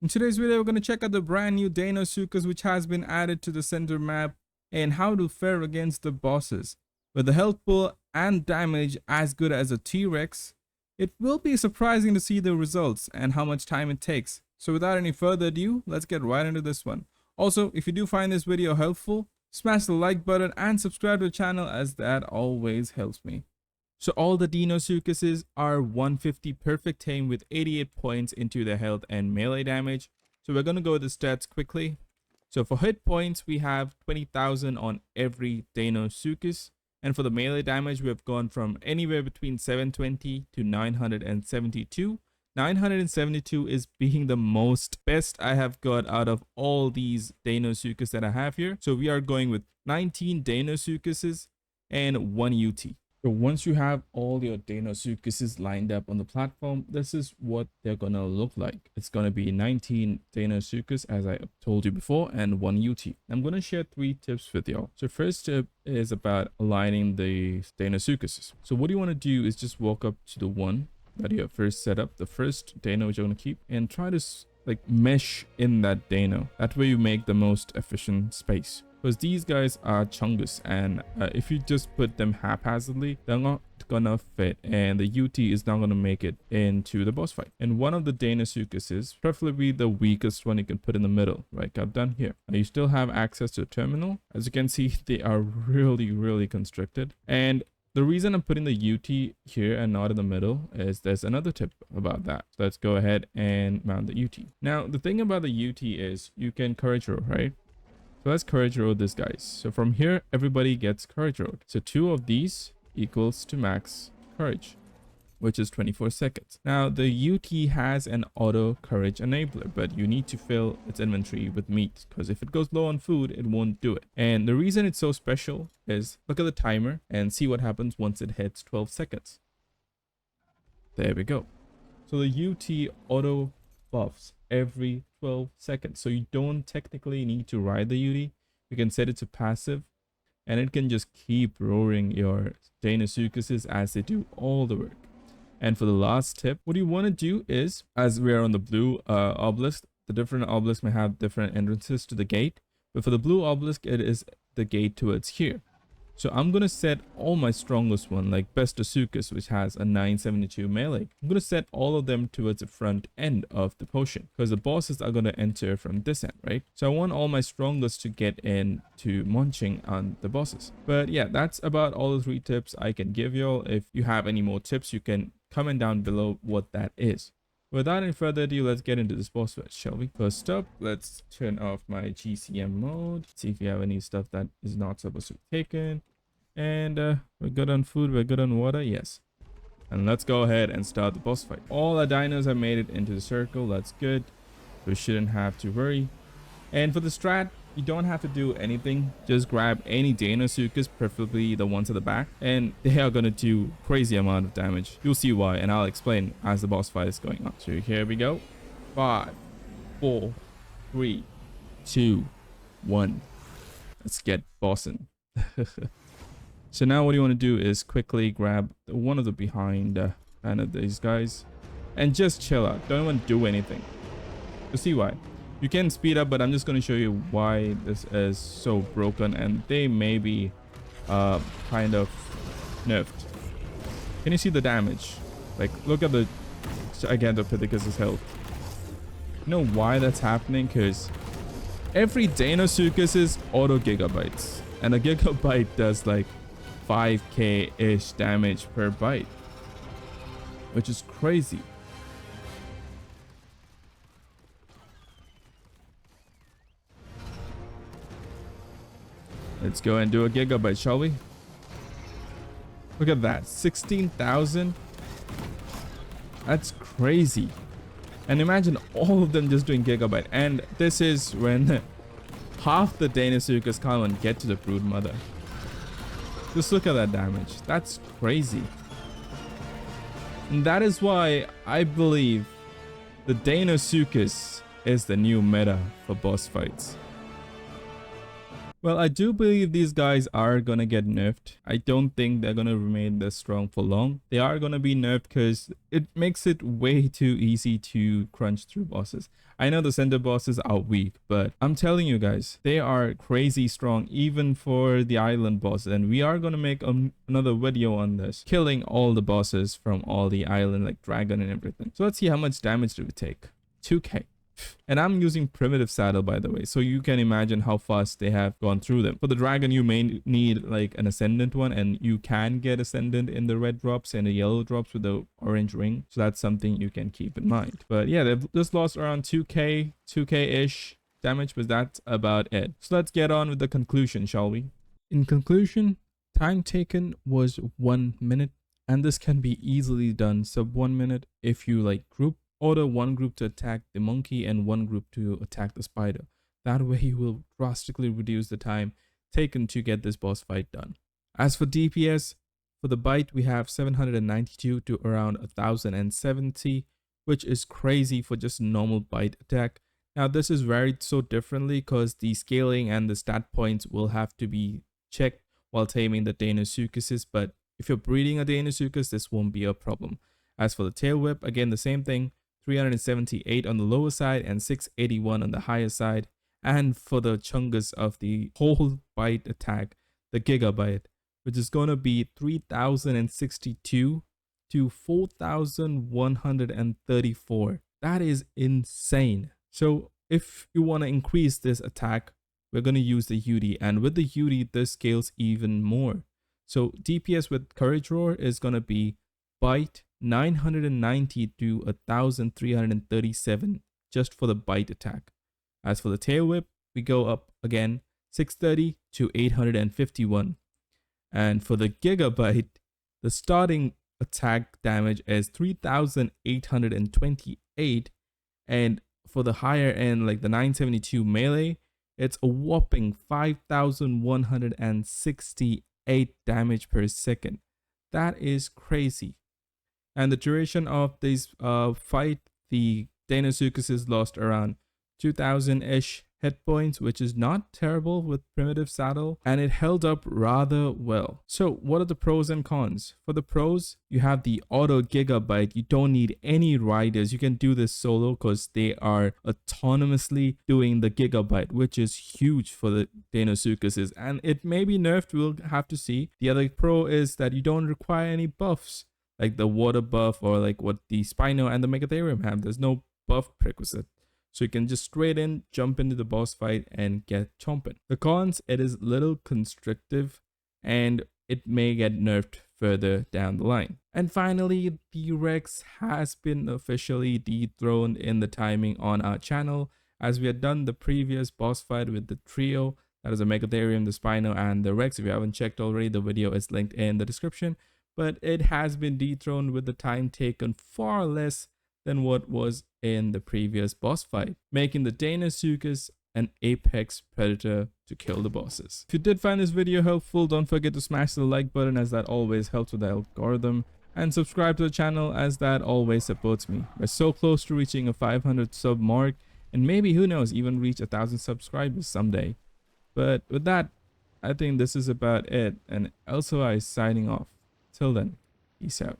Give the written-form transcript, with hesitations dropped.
In today's video, we're going to check out the brand new Deinosuchus which has been added to the center map and how to fare against the bosses. With the health pool and damage as good as a T-Rex, it will be surprising to see the results and how much time it takes. So without any further ado, let's get right into this one. Also, if you do find this video helpful, smash the like button and subscribe to the channel as that always helps me. So all the Deinosuchuses are 150 perfect tame with 88 points into their health and melee damage. So we're going to go with the stats quickly. So for hit points, we have 20,000 on every Deinosuchus. And for the melee damage, we have gone from anywhere between 720 to 972. 972 is being the most best I have got out of all these Deinosuchus that I have here. So we are going with 19 Deinosuchuses and 1 UT. So once you have all your Deinosuchuses lined up on the platform, this is what they're gonna look like. It's gonna be 19 Deinosuchus as I told you before and 1 UT. I'm gonna share 3 tips with y'all. So first tip is about aligning the Deinosuchuses. So what you wanna do is just walk up to the one that you have first set up, the first Deino which you're gonna keep, and try to like mesh in that Deino. That way you make the most efficient space. Because these guys are chungus, and if you just put them haphazardly, they're not gonna fit, and the UT is not gonna make it into the boss fight. And one of the Deinosuchus is preferably the weakest one you can put in the middle, like I've done here. Now you still have access to a terminal. As you can see, they are really constricted. And the reason I'm putting the UT here and not in the middle is there's another tip about that. So let's go ahead and mount the UT. Now the thing about the UT is you can courage roll, right? So let's courage roll this, guys. So from here, everybody gets courage rolled. So 2 of these equals to max courage, which is 24 seconds. Now the UT has an auto courage enabler, but you need to fill its inventory with meat, because if it goes low on food, it won't do it. And the reason it's so special is look at the timer and see what happens once it hits 12 seconds. There we go. So the UT auto buffs every 12 seconds, so you don't technically need to ride the UT. You can set it to passive and it can just keep roaring your Deinosuchuses as they do all the work. And for the last tip, what you want to do is, as we are on the blue obelisk, the different obelisks may have different entrances to the gate, but for the blue obelisk, it is the gate towards here. So I'm going to set all my strongest one, like Deinosuchus, which has a 972 melee. I'm going to set all of them towards the front end of the potion, because the bosses are going to enter from this end, right? So I want all my strongest to get into munching on the bosses. But yeah, that's about all the 3 tips I can give y'all. If you have any more tips, you can comment down below what that is. Without any further ado, let's get into this boss fight, shall we? First up, let's turn off my GCM mode. See if we have any stuff that is not supposed to be taken. And we're good on food, we're good on water, yes. And let's go ahead and start the boss fight. All our dinos have made it into the circle, that's good. We shouldn't have to worry. And for the strat, you don't have to do anything. Just grab any Deinosuchus, preferably the ones at the back, and they are gonna do crazy amount of damage. You'll see why, and I'll explain as the boss fight is going on. So here we go. 5, 4, 3, 2, 1. Let's get bossing. So now what you want to do is quickly grab one of the behind kind of these guys and just chill out. Don't even do anything. You'll see why. You can speed up, but I'm just going to show you why this is so broken, and they may be kind of nerfed. Can you see the damage? Like, look at the Gigantopithecus' health. You know why that's happening? Because every Deinosuchus is auto gigabytes, and a gigabyte does like 5k-ish damage per bite, which is crazy. Let's go and do a gigabyte, shall we? Look at that, 16,000. That's crazy. And imagine all of them just doing gigabyte, and this is when half the Deinosuchus can't even get to the brood mother. Just look at that damage. That's crazy. And that is why I believe the Deinosuchus is the new meta for boss fights. Well, I do believe these guys are gonna get nerfed. I don't think they're gonna remain this strong for long. They are gonna be nerfed because it makes it way too easy to crunch through bosses. I know the center bosses are weak, but I'm telling you guys, they are crazy strong even for the island bosses. And we are gonna make another video on this, killing all the bosses from all the island, like dragon and everything. So let's see how much damage do we take. 2k. And I'm using primitive saddle, by the way, so you can imagine how fast they have gone through them. For the dragon, you may need like an ascendant one, and you can get ascendant in the red drops and the yellow drops with the orange ring. So that's something you can keep in mind. But yeah, they've just lost around 2k-ish damage, but that's about it. So let's get on with the conclusion, shall we? In conclusion, time taken was 1 minute, and this can be easily done sub 1 minute if you like group order one group to attack the monkey and one group to attack the spider. That way you will drastically reduce the time taken to get this boss fight done. As for DPS, for the bite we have 792 to around 1070, which is crazy for just a normal bite attack. Now this is varied so differently because the scaling and the stat points will have to be checked while taming the Deinosuchuses, but if you're breeding a Deinosuchus, this won't be a problem. As for the tail whip, again the same thing. 378 on the lower side and 681 on the higher side. And for the chungus of the whole bite attack, the gigabyte, which is going to be 3062 to 4134. That is insane. So if you want to increase this attack, we're going to use the UD, and with the UD this scales even more. So DPS with Courage Roar is going to be bite 990 to 1337 just for the bite attack. As for the tail whip, we go up again 630 to 851. And for the gigabyte, the starting attack damage is 3828, and for the higher end, like the 972 melee, it's a whopping 5168 damage per second. That is crazy. And the duration of this fight, the Deinosuchus lost around 2000-ish hit points, which is not terrible with primitive saddle, and it held up rather well. So what are the pros and cons? For the pros, you have the auto gigabyte. You don't need any riders. You can do this solo because they are autonomously doing the gigabyte, which is huge for the Deinosuchus, and it may be nerfed. We'll have to see. The other pro is that you don't require any buffs like the water buff or like what the Spino and the Megatherium have. There's no buff prerequisite. So you can just straight in, jump into the boss fight and get chomping. The cons, it is little constrictive and it may get nerfed further down the line. And finally, the Rex has been officially dethroned in the timing on our channel, as we had done the previous boss fight with the trio. That is the Megatherium, the Spino, and the Rex. If you haven't checked already, the video is linked in the description. But it has been dethroned with the time taken far less than what was in the previous boss fight, making the Deinosuchus an apex predator to kill the bosses. If you did find this video helpful, don't forget to smash the like button, as that always helps with the algorithm, and subscribe to the channel, as that always supports me. We're so close to reaching a 500 sub mark, and maybe, who knows, even reach 1,000 subscribers someday. But with that, I think this is about it, and also I signing off. Till then, peace out.